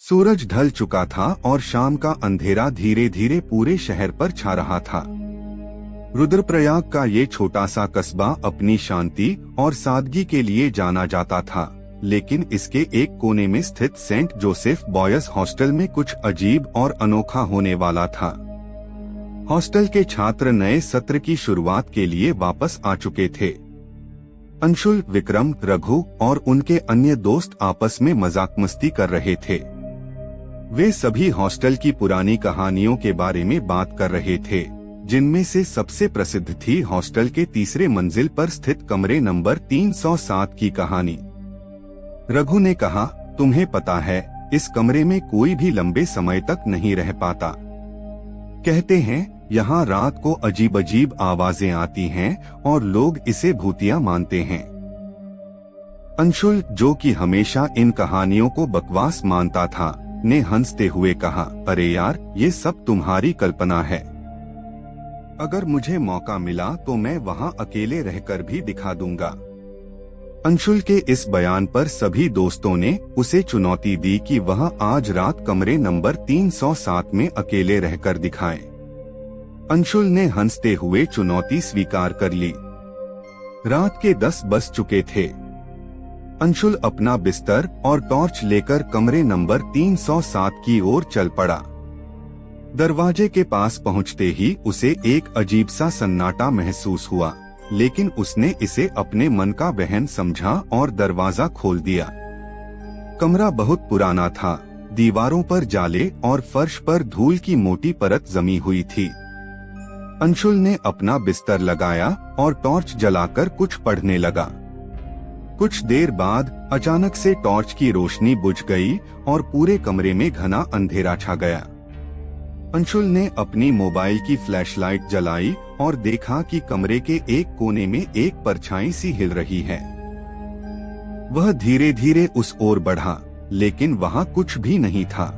सूरज ढल चुका था और शाम का अंधेरा धीरे धीरे पूरे शहर पर छा रहा था। रुद्रप्रयाग का ये छोटा सा कस्बा अपनी शांति और सादगी के लिए जाना जाता था, लेकिन इसके एक कोने में स्थित सेंट जोसेफ बॉयज हॉस्टल में कुछ अजीब और अनोखा होने वाला था। हॉस्टल के छात्र नए सत्र की शुरुआत के लिए वापस आ चुके थे। अंशुल, विक्रम, रघु और उनके अन्य दोस्त आपस में मजाक मस्ती कर रहे थे। वे सभी हॉस्टल की पुरानी कहानियों के बारे में बात कर रहे थे, जिनमें से सबसे प्रसिद्ध थी हॉस्टल के तीसरे मंजिल पर स्थित कमरे नंबर 307 की कहानी। रघु ने कहा, तुम्हें पता है, इस कमरे में कोई भी लंबे समय तक नहीं रह पाता। कहते हैं यहाँ रात को अजीब अजीब आवाजें आती हैं और लोग इसे भूतिया मानते हैं। अंशुल, जो कि हमेशा इन कहानियों को बकवास मानता था, ने हंसते हुए कहा, अरे यार, ये सब तुम्हारी कल्पना है। अगर मुझे मौका मिला तो मैं वहाँ अकेले रहकर भी दिखा दूंगा। अंशुल के इस बयान पर सभी दोस्तों ने उसे चुनौती दी कि वह आज रात कमरे नंबर 307 में अकेले रहकर दिखाए। अंशुल ने हंसते हुए चुनौती स्वीकार कर ली। रात के 10 बज चुके थे। अंशुल अपना बिस्तर और टॉर्च लेकर कमरे नंबर 307 की ओर चल पड़ा। दरवाजे के पास पहुंचते ही उसे एक अजीब सा सन्नाटा महसूस हुआ, लेकिन उसने इसे अपने मन का वहम समझा और दरवाजा खोल दिया। कमरा बहुत पुराना था, दीवारों पर जाले और फर्श पर धूल की मोटी परत जमी हुई थी। अंशुल ने अपना बिस्तर लगाया और टॉर्च जलाकर कुछ पढ़ने लगा। कुछ देर बाद अचानक से टॉर्च की रोशनी बुझ गई और पूरे कमरे में घना अंधेरा छा गया। अंशुल ने अपनी मोबाइल की फ्लैशलाइट जलाई और देखा कि कमरे के एक कोने में एक परछाई सी हिल रही है। वह धीरे धीरे उस ओर बढ़ा, लेकिन वहाँ कुछ भी नहीं था।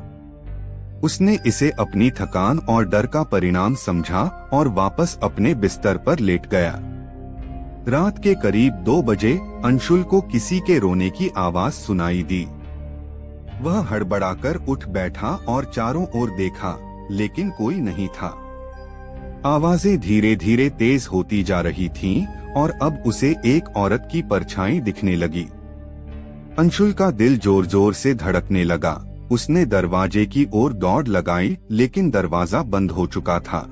उसने इसे अपनी थकान और डर का परिणाम समझा और वापस अपने बिस्तर पर लेट गया। रात के करीब 2 बजे अंशुल को किसी के रोने की आवाज सुनाई दी। वह हड़बड़ाकर उठ बैठा और चारों ओर देखा, लेकिन कोई नहीं था। आवाजें धीरे धीरे तेज होती जा रही थीं और अब उसे एक औरत की परछाई दिखने लगी। अंशुल का दिल जोर जोर से धड़कने लगा। उसने दरवाजे की ओर दौड़ लगाई, लेकिन दरवाजा बंद हो चुका था।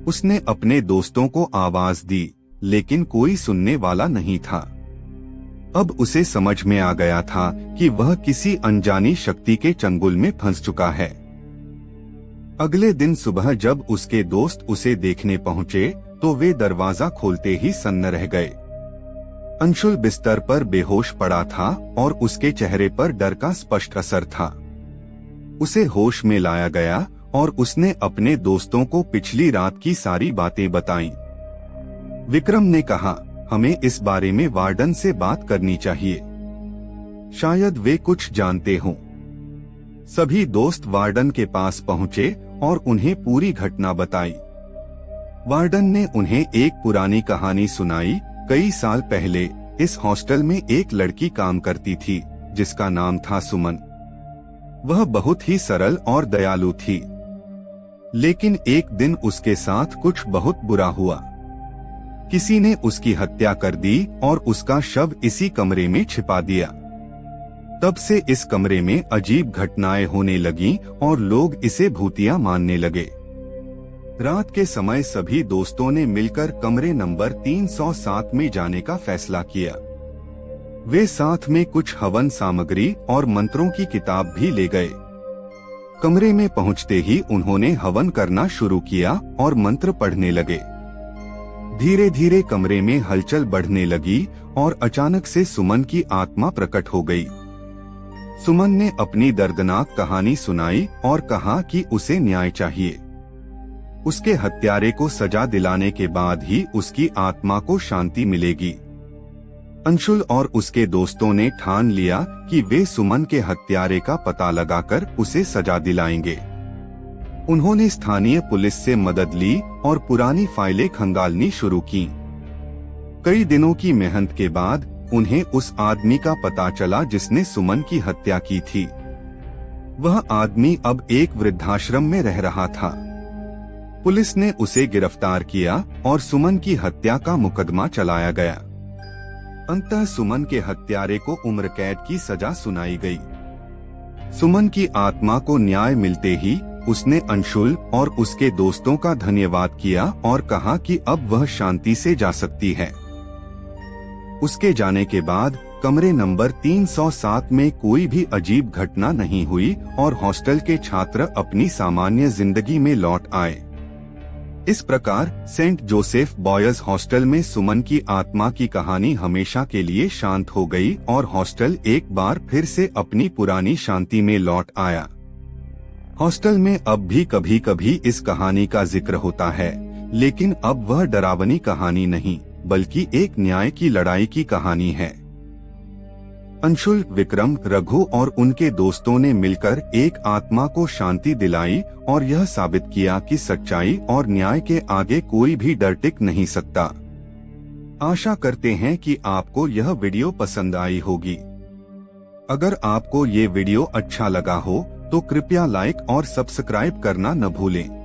उसने अपने दोस्तों को आवाज दी, लेकिन कोई सुनने वाला नहीं था। अब उसे समझ में आ गया था कि वह किसी अनजानी शक्ति के चंगुल में फंस चुका है। अगले दिन सुबह जब उसके दोस्त उसे देखने पहुंचे, तो वे दरवाजा खोलते ही सन्न रह गए। अंशुल बिस्तर पर बेहोश पड़ा था और उसके चेहरे पर डर का स्पष्ट असर था। उसे होश में लाया गया और उसने अपने दोस्तों को पिछली रात की सारी बातें बताईं। विक्रम ने कहा, हमें इस बारे में वार्डन से बात करनी चाहिए, शायद वे कुछ जानते हों। सभी दोस्त वार्डन के पास पहुंचे और उन्हें पूरी घटना बताई। वार्डन ने उन्हें एक पुरानी कहानी सुनाई। कई साल पहले इस हॉस्टल में एक लड़की काम करती थी, जिसका नाम था सुमन। वह बहुत ही सरल और दयालु थी, लेकिन एक दिन उसके साथ कुछ बहुत बुरा हुआ। किसी ने उसकी हत्या कर दी और उसका शव इसी कमरे में छिपा दिया। तब से इस कमरे में अजीब घटनाएं होने लगीं और लोग इसे भूतिया मानने लगे। रात के समय सभी दोस्तों ने मिलकर कमरे नंबर 307 में जाने का फैसला किया। वे साथ में कुछ हवन सामग्री और मंत्रों की किताब भी ले गए। कमरे में पहुंचते ही उन्होंने हवन करना शुरू किया और मंत्र पढ़ने लगे। धीरे धीरे कमरे में हलचल बढ़ने लगी और अचानक से सुमन की आत्मा प्रकट हो गई। सुमन ने अपनी दर्दनाक कहानी सुनाई और कहा कि उसे न्याय चाहिए। उसके हत्यारे को सजा दिलाने के बाद ही उसकी आत्मा को शांति मिलेगी। अंशुल और उसके दोस्तों ने ठान लिया कि वे सुमन के हत्यारे का पता लगाकर उसे सजा दिलाएंगे। उन्होंने स्थानीय पुलिस से मदद ली और पुरानी फाइलें खंगालनी शुरू की। कई दिनों की मेहनत के बाद उन्हें उस आदमी का पता चला जिसने सुमन की हत्या की थी। वह आदमी अब एक वृद्धाश्रम में रह रहा था। पुलिस ने उसे गिरफ्तार किया और सुमन की हत्या का मुकदमा चलाया गया। अंततः सुमन के हत्यारे को उम्र कैद की सजा सुनाई गई। सुमन की आत्मा को न्याय मिलते ही उसने अंशुल और उसके दोस्तों का धन्यवाद किया और कहा कि अब वह शांति से जा सकती है। उसके जाने के बाद कमरे नंबर 307 में कोई भी अजीब घटना नहीं हुई और हॉस्टल के छात्र अपनी सामान्य जिंदगी में लौट आए। इस प्रकार सेंट जोसेफ बॉयज हॉस्टल में सुमन की आत्मा की कहानी हमेशा के लिए शांत हो गई और हॉस्टल एक बार फिर से अपनी पुरानी शांति में लौट आया। हॉस्टल में अब भी कभी कभी इस कहानी का जिक्र होता है, लेकिन अब वह डरावनी कहानी नहीं बल्कि एक न्याय की लड़ाई की कहानी है। अंशुल, विक्रम, रघु और उनके दोस्तों ने मिलकर एक आत्मा को शांति दिलाई और यह साबित किया कि सच्चाई और न्याय के आगे कोई भी डर टिक नहीं सकता। आशा करते हैं कि आपको यह वीडियो पसंद आई होगी। अगर आपको ये वीडियो अच्छा लगा हो तो कृपया लाइक और सब्सक्राइब करना न भूलें।